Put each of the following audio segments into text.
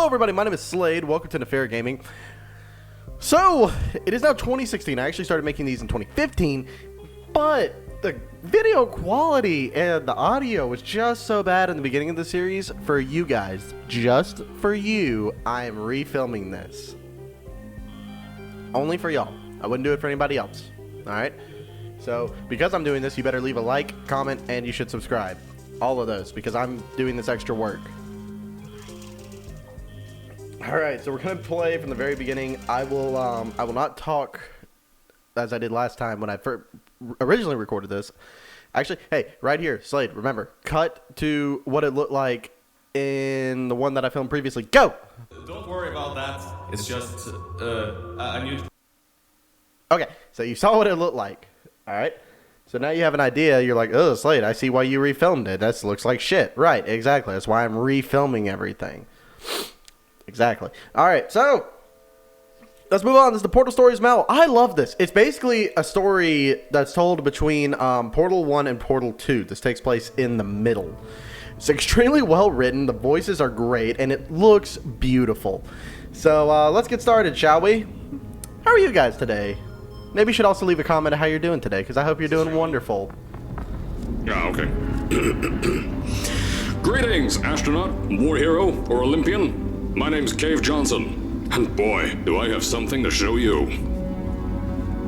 Hello everybody, my name is Slade. Welcome to Nefarious Gaming. So, it is now 2016. I actually started making these in 2015, but the video quality and the audio was just so bad in the beginning of the series. For you guys, just for you, I am refilming this. Only for y'all. I wouldn't do it for anybody else. Alright? So, because I'm doing this, you better leave a like, comment, and you should subscribe. All of those, because I'm doing this extra work. Alright, so we're going to play from the very beginning. I will not talk as I did last time when I originally recorded this. Actually, hey, right here, Slade, remember, cut to what it looked like in the one that I filmed previously. Go! Don't worry about that. It's just a new... Okay, so you saw what it looked like. Alright? So now you have an idea. You're like, oh, Slade, I see why you refilmed it. That looks like shit. Right, exactly. That's why I'm refilming everything. Exactly. Alright, so let's move on. This is the Portal Stories Mal. I love this. It's basically a story that's told between Portal 1 and Portal 2. This takes place in the middle. It's extremely well written. The voices are great, and it looks beautiful. So let's get started, shall we? How are you guys today? Maybe you should also leave a comment on how you're doing today, because I hope you're doing wonderful. Yeah, okay. Greetings, astronaut, war hero, or Olympian. My name's Cave Johnson, and boy, do I have something to show you.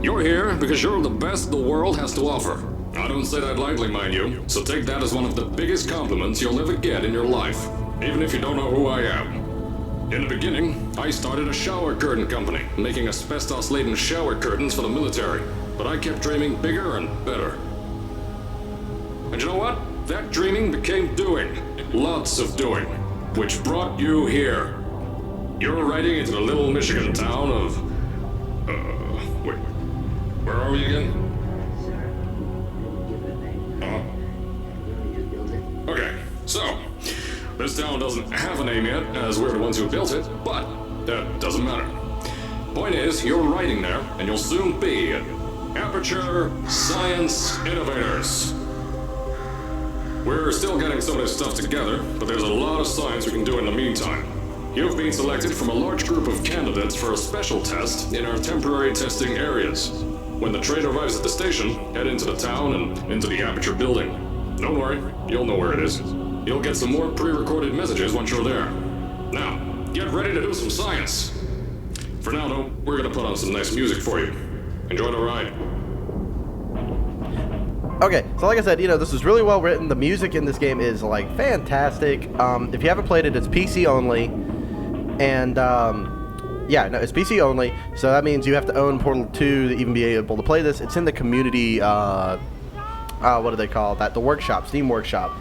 You're here because you're the best the world has to offer. I don't say that lightly, mind you, so take that as one of the biggest compliments you'll ever get in your life, even if you don't know who I am. In the beginning, I started a shower curtain company, making asbestos-laden shower curtains for the military, but I kept dreaming bigger and better. And you know what? That dreaming became doing. Lots of doing. Which brought you here. You're riding into the little Michigan town of... wait. Where are we again? Okay, so... This town doesn't have a name yet, as we're the ones who built it, but that doesn't matter. Point is, you're riding there, and you'll soon be at Aperture Science Innovators. We're still getting some of this stuff together, but there's a lot of science we can do in the meantime. You've been selected from a large group of candidates for a special test in our temporary testing areas. When the train arrives at the station, head into the town and into the Aperture building. Don't worry, you'll know where it is. You'll get some more pre-recorded messages once you're there. Now, get ready to do some science. For now, though, we're gonna put on some nice music for you. Enjoy the ride. Okay, so like I said, you know, this is really well written. The music in this game is, like, fantastic. If you haven't played it, it's PC only. And, yeah, no, it's PC only. So that means you have to own Portal 2 to even be able to play this. It's in the community, what do they call that? The workshop, Steam Workshop.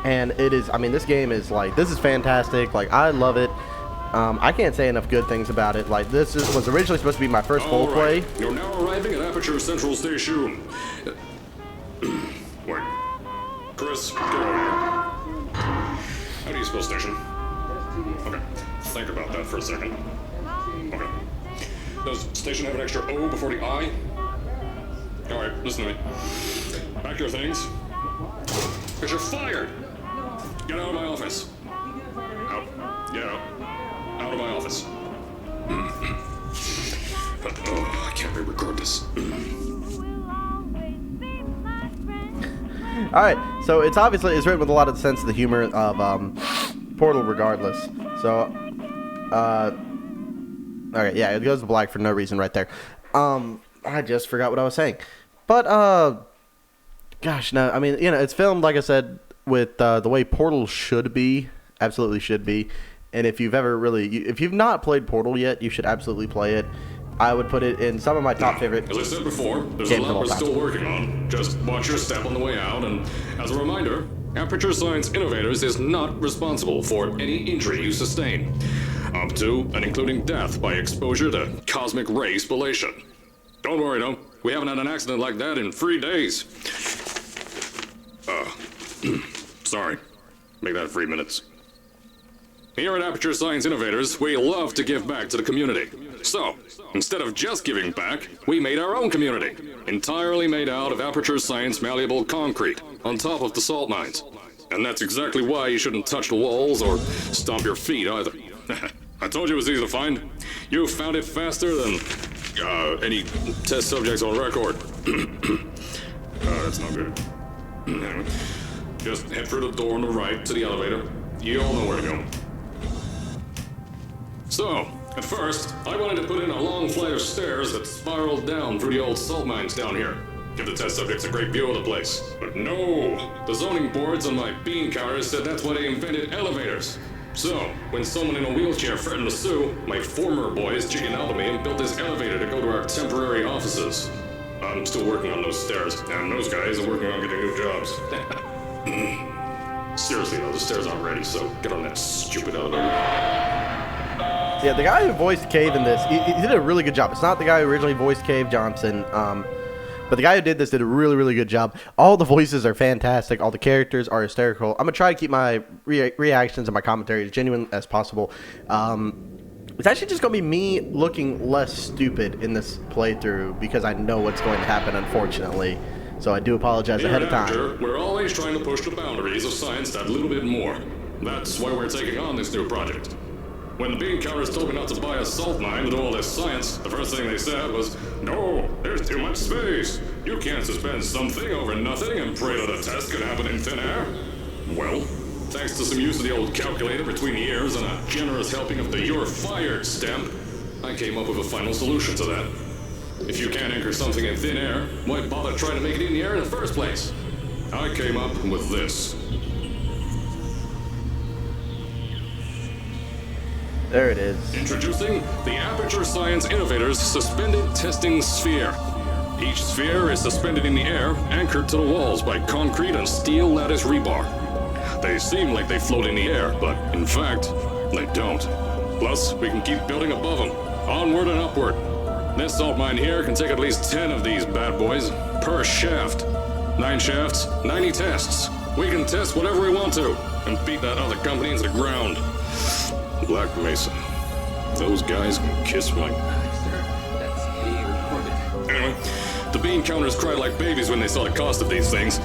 And it is, I mean, this game is, like, this is fantastic. Like, I love it. I can't say enough good things about it. Like, was originally supposed to be my first full play. You're now arriving at Aperture Central Station. Wait. Chris, get over here. How do you spell station? Okay, think about that for a second. Okay. Does station have an extra O before the I? Alright, listen to me. Pack your things. Because you're fired! Get out of my office. Out. Get out. Out of my office. Oh, I can't re-record this. Alright, so it's written with a lot of sense of the humor of Portal regardless. So, okay, yeah, it goes to black for no reason right there. I just forgot what I was saying. But, gosh, no, I mean, you know, it's filmed, like I said, with the way Portal should be. Absolutely should be. And if you've if you've not played Portal yet, you should absolutely play it. I would put it in some of my top favorite As I said before, there's a games lot of we're all time. still working on. Just watch your step on the way out, and as a reminder, Aperture Science Innovators is not responsible for any injury you sustain, up to and including death by exposure to cosmic ray spallation. Don't worry, though. We haven't had an accident like that in 3 days. Sorry. Make that 3 minutes. Here at Aperture Science Innovators, we love to give back to the community. So, instead of just giving back, we made our own community, entirely made out of Aperture Science malleable concrete, on top of the salt mines. And that's exactly why you shouldn't touch the walls or stomp your feet either. I told you it was easy to find. You found it faster than any test subjects on record. That's not good. Anyway, just head through the door on the right to the elevator. You all know where to go. So, at first, I wanted to put in a long flight of stairs that spiraled down through the old salt mines down here. Give the test subjects a great view of the place. But no! The zoning boards on my bean counters said that's why they invented elevators. So, when someone in a wheelchair threatened to sue, my former boys chickened out of me and built this elevator to go to our temporary offices. I'm still working on those stairs, and those guys are working on getting new jobs. Seriously though, the stairs aren't ready, so get on that stupid elevator. Yeah, the guy who voiced Cave in this, he did a really good job. It's not the guy who originally voiced Cave Johnson, but the guy who did this did a really, really good job. All the voices are fantastic. All the characters are hysterical. I'm going to try to keep my reactions and my commentary as genuine as possible. It's actually just going to be me looking less stupid in this playthrough because I know what's going to happen, unfortunately. So I do apologize ahead of time. We're always trying to push the boundaries of science that little bit more. That's why we're taking on this new project. When the bean counters told me not to buy a salt mine to do all this science, the first thing they said was, "No, there's too much space. You can't suspend something over nothing and pray that a test could happen in thin air." Well, thanks to some use of the old calculator between the ears and a generous helping of the "you're fired" stamp, I came up with a final solution to that. If you can't anchor something in thin air, why bother trying to make it in the air in the first place? I came up with this. There it is. Introducing the Aperture Science Innovators Suspended Testing Sphere. Each sphere is suspended in the air, anchored to the walls by concrete and steel lattice rebar. They seem like they float in the air, but in fact, they don't. Plus, we can keep building above them, onward and upward. This salt mine here can take at least 10 of these bad boys per shaft. 9 shafts, 90 tests. We can test whatever we want to and beat that other company into the ground. Black Mesa. Those guys can kiss my... Anyway, the bean counters cried like babies when they saw the cost of these things,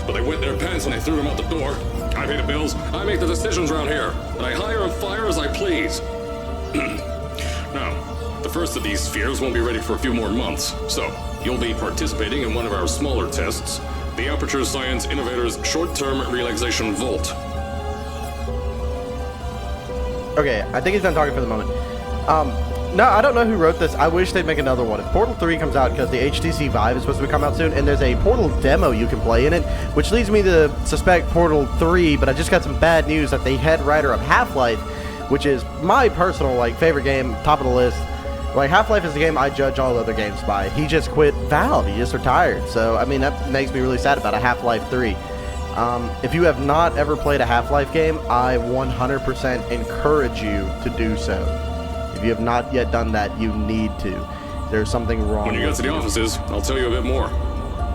but they wet their pants when they threw them out the door. I pay the bills, I make the decisions around here, and I hire and fire as I please. Now, the first of these spheres won't be ready for a few more months, so you'll be participating in one of our smaller tests, the Aperture Science Innovators Short-Term Relaxation Volt. Okay, I think he's done talking for the moment. No, I don't know who wrote this. I wish they'd make another one. If Portal 3 comes out, because the HTC Vive is supposed to come out soon, and there's a Portal demo you can play in it, which leads me to suspect Portal 3, but I just got some bad news that the head writer of Half-Life, which is my personal favorite game, top of the list. Half-Life is the game I judge all other games by. He just quit Valve. He just retired. So, I mean, that makes me really sad about a Half-Life 3. If you have not ever played a Half-Life game, I 100% encourage you to do so. If you have not yet done that, you need to. There's something wrong. When you get to the offices, I'll tell you a bit more.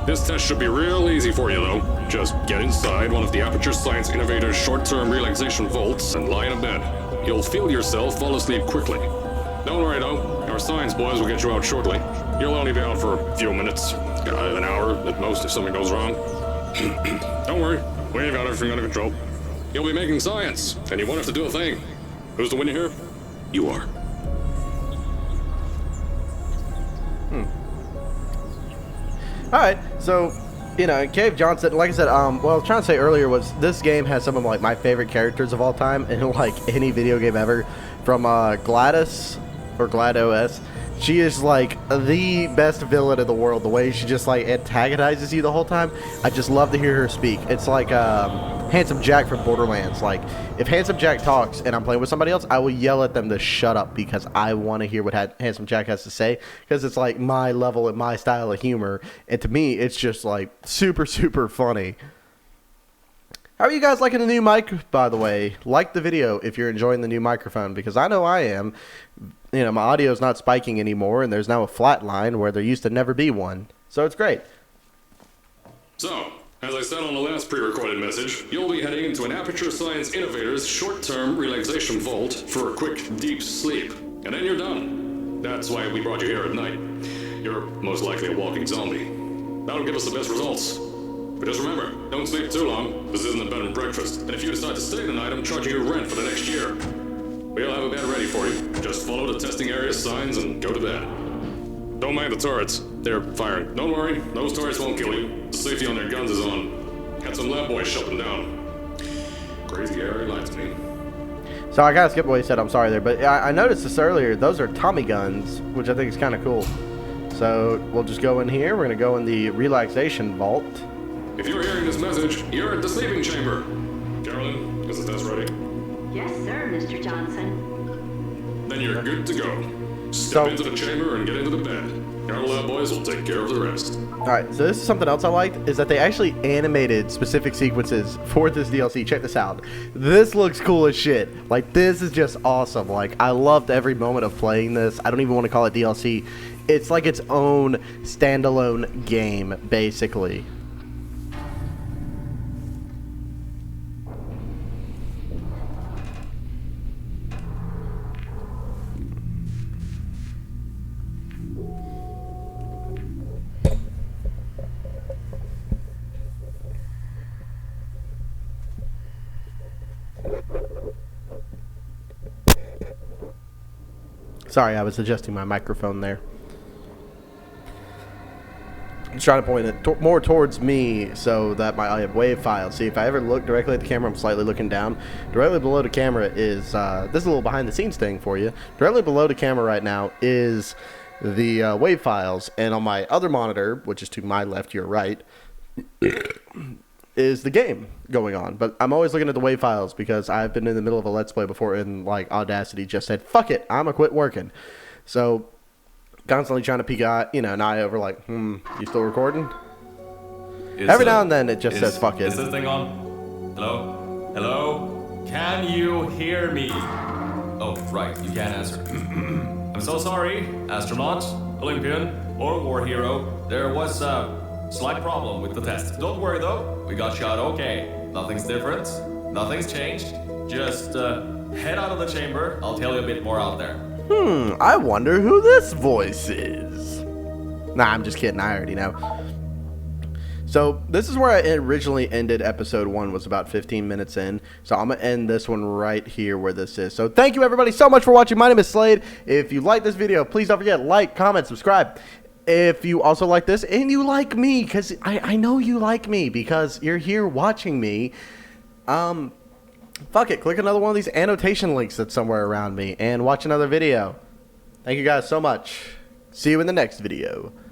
This test should be real easy for you, though. Just get inside one of the Aperture Science Innovators short-term relaxation vaults and lie in a bed. You'll feel yourself fall asleep quickly. Don't worry, though. Our science boys will get you out shortly. You'll only be out for a few minutes. An hour at most if something goes wrong. Don't worry, we've got everything under control. You'll be making science, and you won't have to do a thing. Who's the winner here? You are. Alright, so, Cave Johnson, like I said, what I was trying to say earlier was this game has some of my favorite characters of all time in any video game ever. From Gladys, or GLaDOS. She is the best villain in the world. The way she just antagonizes you the whole time. I just love to hear her speak. It's like Handsome Jack from Borderlands. If Handsome Jack talks and I'm playing with somebody else, I will yell at them to shut up because I want to hear what Handsome Jack has to say, because it's my level and my style of humor, and to me it's just super, super funny. How are you guys liking the new mic, by the way? Like the video if you're enjoying the new microphone, because I know I am. My audio is not spiking anymore, and there's now a flat line where there used to never be one. So it's great. So, as I said on the last pre-recorded message, you'll be heading into an Aperture Science Innovators short-term relaxation vault for a quick, deep sleep. And then you're done. That's why we brought you here at night. You're most likely a walking zombie. That'll give us the best results. But just remember, don't sleep too long. This isn't a bed and breakfast. And if you decide to stay the night, I'm charging you rent for the next year. We'll have a bed ready for for you. Just follow the testing area signs and go to bed. Don't mind the turrets. They're firing. Don't worry, those turrets won't kill you. The safety on their guns is on. Had some lab boys shut them down. Crazy area lied to me. So I gotta skip what he said, I'm sorry there, but I noticed this earlier, those are Tommy guns, which I think is kind of cool. So we'll just go in here, we're gonna go in the relaxation vault. If you're hearing this message, you're at the sleeping chamber. Carolyn, is the test ready? Yes, sir, Mr. Johnson. Then you're good to go. Step into the chamber and get into the bed. Our lab boys will take care of the rest. Alright, so this is something else I liked, is that they actually animated specific sequences for this DLC. Check this out. This looks cool as shit. Like, this is just awesome. Like, I loved every moment of playing this. I don't even want to call it DLC. It's like its own standalone game, basically. Sorry, I was adjusting my microphone there. I'm trying to point it more towards me so that I have wave files. See, if I ever look directly at the camera, I'm slightly looking down. Directly below the camera is, this is a little behind the scenes thing for you. Directly below the camera right now is the wave files. And on my other monitor, which is to my left, your right, is the game going on. But I'm always looking at the wave files because I've been in the middle of a Let's Play before and like Audacity just said, fuck it, I'm gonna quit working. So constantly trying to peek an eye over like, you still recording? Every now and then it just says fuck it. Is this thing on? Hello? Hello? Can you hear me? Oh, right, you can't answer. I'm so sorry, astronaut, Olympian, or war hero. There was a slight problem with the test. Don't worry though, we got shot okay. Nothing's different, nothing's changed. Just head out of the chamber, I'll tell you a bit more out there. I wonder who this voice is. Nah, I'm just kidding, I already know. So this is where I originally ended episode 1, was about 15 minutes in. So I'm going to end this one right here where this is. So thank you everybody so much for watching. My name is Slade. If you like this video, please don't forget, like, comment, subscribe. If you also like this and you like me, because I know you like me because you're here watching me, fuck it, click another one of these annotation links that's somewhere around me and watch another video. Thank you guys so much. See you in the next video.